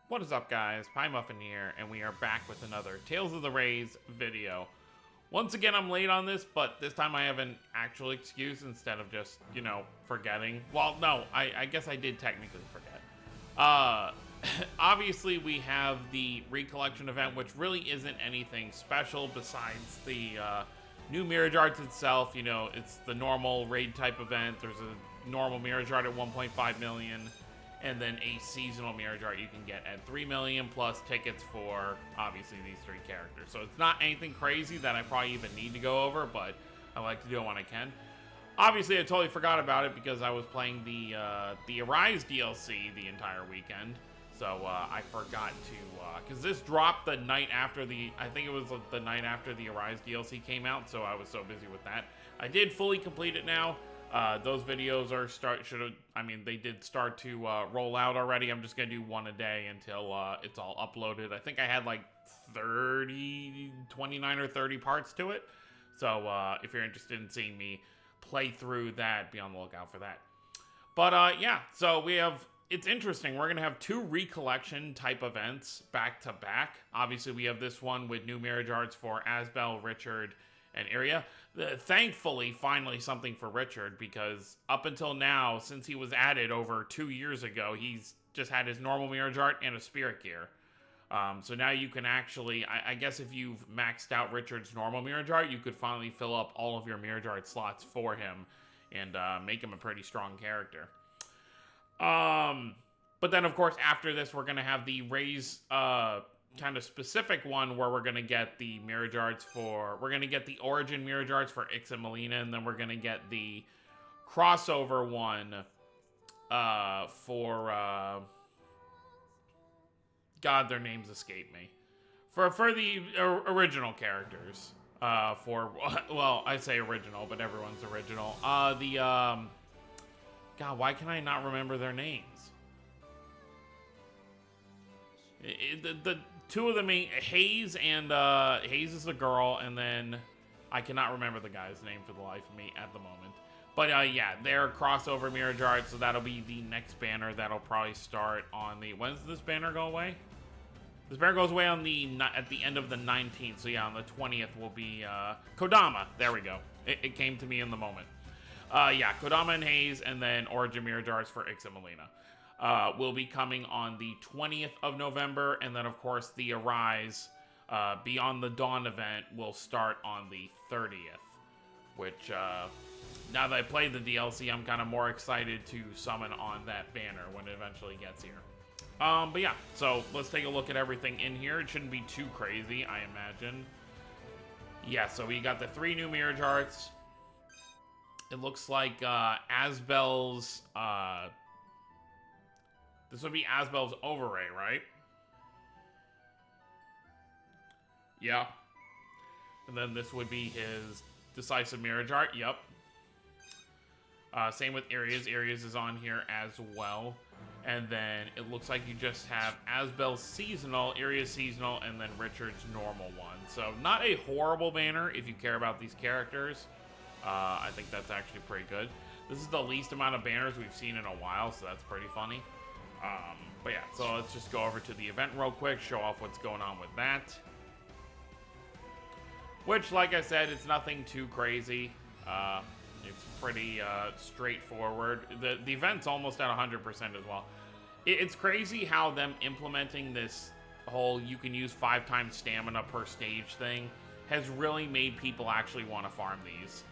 What is up, guys? Pie Muffin here, and we are back with another Tales of the Rays video. Once again, I'm late on this, but this time I have an actual excuse instead of just, forgetting. Well, no, I guess I did technically forget. Obviously, we have the Recollection event, which really isn't anything special besides the new Mirage Arts itself. You know, it's the normal raid type event. There's a normal Mirage Art at 1.5 million. And then a seasonal Mirage Art you can get at 3 million plus tickets for, obviously, these three characters. So it's not anything crazy that I probably even need to go over, but I like to do it when I can. Obviously, I totally forgot about it because I was playing the Arise DLC the entire weekend. So I forgot to, because this dropped the night after I think it was the night after the Arise DLC came out, so I was so busy with that. I did fully complete it now. Those videos are they did start to roll out already. I'm just gonna do one a day until it's all uploaded. I think I had like 29 or 30 parts to it. So if you're interested in seeing me play through that, be on the lookout for that. But yeah, so it's interesting. We're gonna have two Recollection type events back to back. Obviously, we have this one with new Mirage Arts for ASBEL, Richard, and IRIA. Thankfully, finally something for Richard, because up until now, since he was added over 2 years ago, he's just had his normal Mirage Art and a Spirit Gear. So now you can actually, I guess if you've maxed out Richard's normal Mirage Art, you could finally fill up all of your Mirage Art slots for him and make him a pretty strong character. But then, of course, after this, we're going to have the Rays kind of specific one where we're going to get the Mirage Arts we're going to get the Origin Mirage Arts for Ix and Melina, and then we're going to get the crossover one for God, their names escape me. For the original characters. Well, I say original, but everyone's original. God, why can I not remember their names? The two of the main, Hayes is the girl, and then I cannot remember the guy's name for the life of me at the moment. But yeah, they're crossover Mirage Art, so that'll be the next banner that'll probably start on the, when does this banner go away? This banner goes away on at the end of the 19th, so yeah, on the 20th will be Kodama. There we go. It came to me in the moment. Yeah, Kodama and Hayes, and then Origin Mirage Arts for Ix and Melina. Will be coming on the 20th of November, and then, of course, the Arise Beyond the Dawn event will start on the 30th, which, now that I played the DLC, I'm kind of more excited to summon on that banner when it eventually gets here. But yeah, so let's take a look at everything in here. It shouldn't be too crazy, I imagine. Yeah, so we got the 3 new Mirage Arts. It looks like ASBEL's... this would be ASBEL's overray, right? Yeah. And then this would be his Decisive Mirage Art. Yep. Same with IRIA's. IRIA's is on here as well. And then it looks like you just have ASBEL's Seasonal, IRIA's Seasonal, and then Richard's normal one. So not a horrible banner if you care about these characters. I think that's actually pretty good. This is the least amount of banners we've seen in a while, so that's pretty funny. But yeah, so let's just go over to the event real quick, show off what's going on with that. Which, like I said, it's nothing too crazy. It's pretty straightforward. The event's almost at 100% as well. It's crazy how them implementing this whole you can use 5 times stamina per stage thing has really made people actually want to farm these,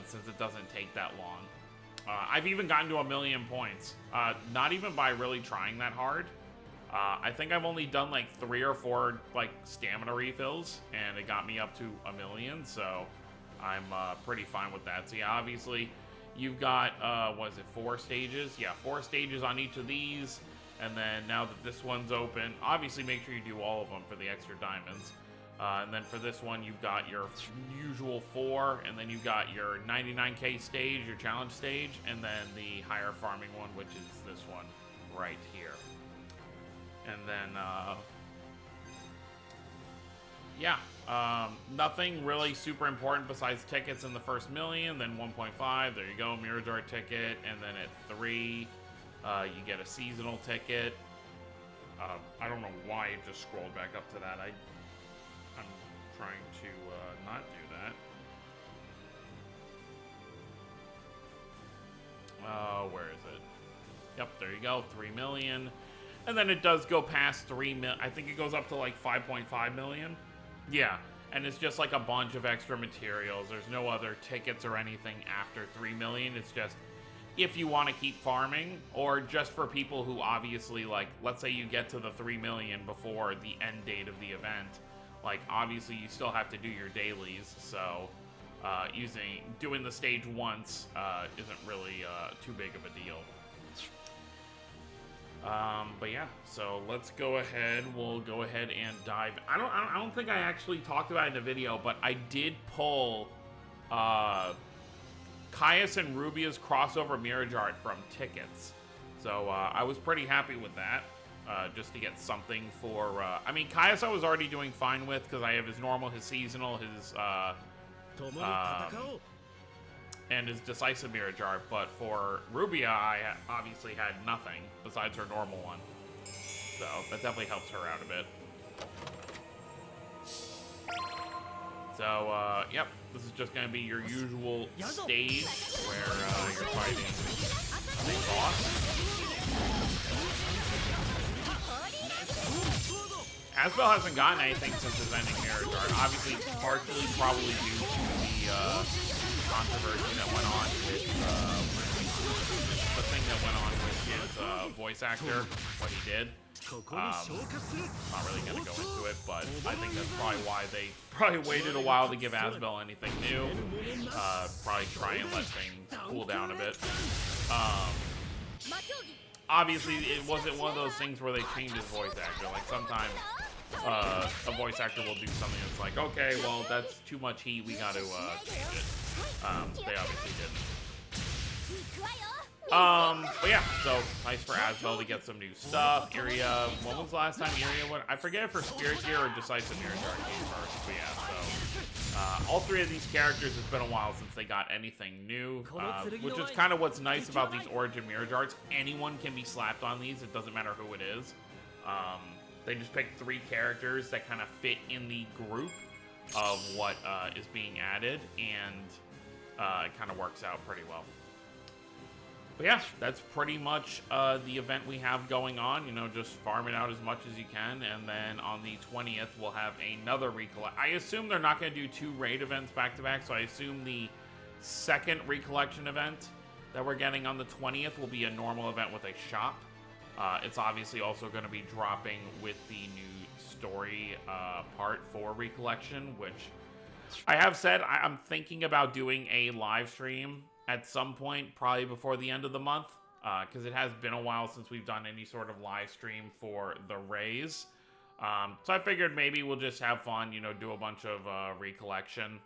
since it doesn't take that long. I've even gotten to 1,000,000 points, not even by really trying that hard. I think I've only done like 3 or 4 like stamina refills, and it got me up to 1,000,000, so I'm pretty fine with that. So yeah, obviously you've got, what is it, 4 stages? Yeah, 4 stages on each of these, and then now that this one's open, obviously make sure you do all of them for the extra diamonds. And then for this one, you've got your usual 4, and then you've got your 99k stage, your challenge stage, and then the higher farming one, which is this one right here. And then, yeah, nothing really super important besides tickets in the first million, then 1.5, there you go, Mirage Art ticket, and then at 3, you get a seasonal ticket. I don't know why it just scrolled back up to that. I'm trying to not do that. Where is it? Yep, there you go, 3 million. And then it does go past 3 million. I think it goes up to like 5.5 million. Yeah, and it's just like a bunch of extra materials. There's no other tickets or anything after 3 million. It's just if you want to keep farming, or just for people who obviously, like, let's say you get to the 3 million before the end date of the event. Like, obviously you still have to do your dailies, so doing the stage once isn't really too big of a deal. But yeah, so let's go ahead. We'll go ahead and dive. I don't think I actually talked about it in the video, but I did pull Caius and Rubia's crossover Mirage Art from tickets. So I was pretty happy with that. Just to get something for... I mean, Caius I was already doing fine with, because I have his normal, his seasonal, his... and his decisive Mirage Art, but for Rubia, I obviously had nothing besides her normal one. So that definitely helps her out a bit. So, yep, this is just going to be your usual stage where you're fighting a big boss. ASBEL hasn't gotten anything since his ending Mirage Art. Obviously, partially probably due to the controversy that went on with the thing that went on with his voice actor, what he did. Not really gonna go into it, but I think that's probably why they probably waited a while to give ASBEL anything new. Probably try and let things cool down a bit. Obviously, it wasn't one of those things where they changed his voice actor. Like, sometimes a voice actor will do something that's like, okay, well, that's too much heat, we gotta change it. They obviously didn't. But yeah, so nice for ASBEL to get some new stuff. IRIA, when was the last time IRIA went? I forget if for Spirit Gear or Decisive Mirage Art came first, but yeah, so all three of these characters, it's been a while since they got anything new, which is kind of what's nice about these Origin Mirage Arts. Anyone can be slapped on these, it doesn't matter who it is. They just picked 3 characters that kind of fit in the group of what is being added, and it kind of works out pretty well. But yeah, that's pretty much the event we have going on. You know, just farm it out as much as you can, and then on the 20th, we'll have another Recollect. I assume they're not going to do 2 raid events back-to-back, so I assume the second Recollection event that we're getting on the 20th will be a normal event with a shop. It's obviously also going to be dropping with the new story part for Recollection, which I have said I'm thinking about doing a live stream at some point, probably before the end of the month, because it has been a while since we've done any sort of live stream for the Rays. So I figured maybe we'll just have fun, you know, do a bunch of Recollection,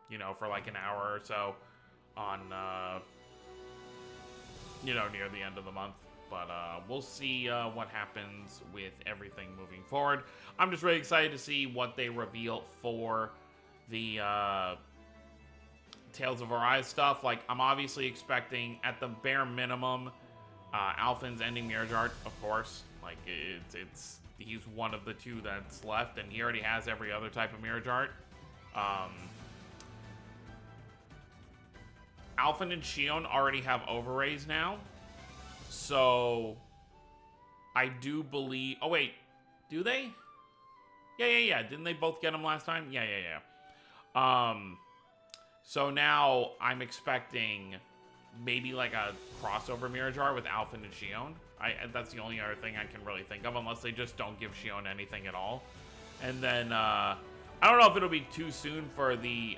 you know, for like an hour or so on, you know, near the end of the month. But we'll see what happens with everything moving forward. I'm just really excited to see what they reveal for the Tales of Arise stuff. Like, I'm obviously expecting, at the bare minimum, Alphen's ending Mirage Art, of course. Like, he's one of the 2 that's left, and he already has every other type of Mirage Art. Alphen and Shion already have overrays now. So, I do believe... Oh, wait. Do they? Yeah. Didn't they both get them last time? Yeah. So now I'm expecting maybe like a crossover Mirage Art with Alphen and Shion. That's the only other thing I can really think of, unless they just don't give Shion anything at all. And then, I don't know if it'll be too soon for the,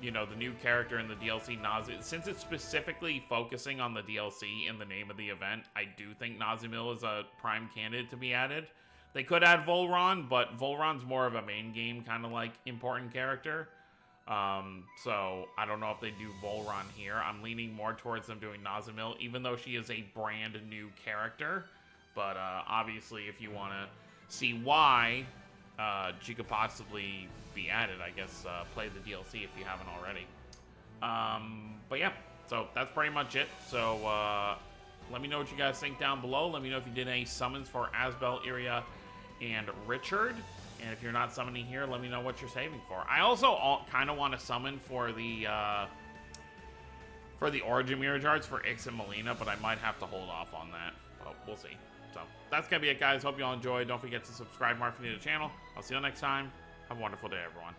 you know, the new character in the DLC, Nazimil. Since it's specifically focusing on the DLC in the name of the event, I do think Nazimil is a prime candidate to be added. They could add Volron, but Volron's more of a main game kind of like important character. So I don't know if they do Volron here. I'm leaning more towards them doing Nazimil, even though she is a brand new character. But obviously, if you want to see why she could possibly be added, I guess play the DLC if you haven't already. But yeah, so that's pretty much it. So let me know what you guys think down below. Let me know if you did any summons for ASBEL, IRIA, and Richard. And if you're not summoning here, let me know what you're saving for. I also kind of want to summon for the Origin Mirror Jards for Ix and Melina, but I might have to hold off on that. But we'll see. So that's going to be it, guys. Hope you all enjoyed. Don't forget to subscribe, mark for the channel. I'll see you next time. Have a wonderful day, everyone.